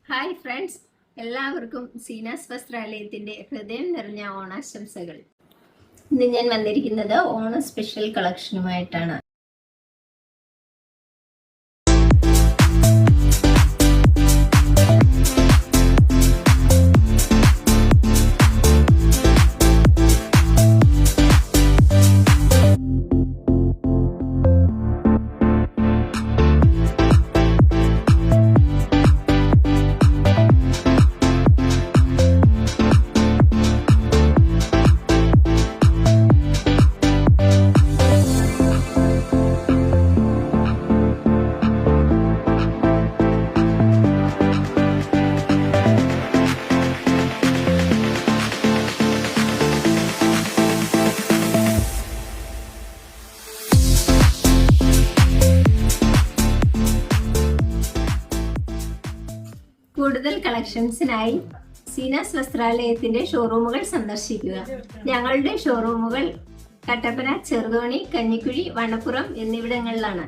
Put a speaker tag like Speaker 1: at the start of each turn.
Speaker 1: Hi friends, എല്ലാവർക്കും സീനാസ് വസ്ത്രാലയത്തിൻ്റെ ഹൃദയം നിറഞ്ഞ ഓണാശംസകൾ. ഇന്ന് ഞാൻ വന്നിരിക്കുന്നത് ഓണ സ്പെഷ്യൽ കളക്ഷനുമായിട്ടാണ്. കൂടുതൽ കളക്ഷൻസിനായി സീനാസ് വസ്ത്രാലയത്തിന്റെ ഷോറൂമുകൾ സന്ദർശിക്കുക. ഞങ്ങളുടെ ഷോറൂമുകൾ കട്ടപ്പന, ചെറുതോണി, കഞ്ഞിക്കുഴി, വണ്ണപ്പുറം എന്നിവിടങ്ങളിലാണ്.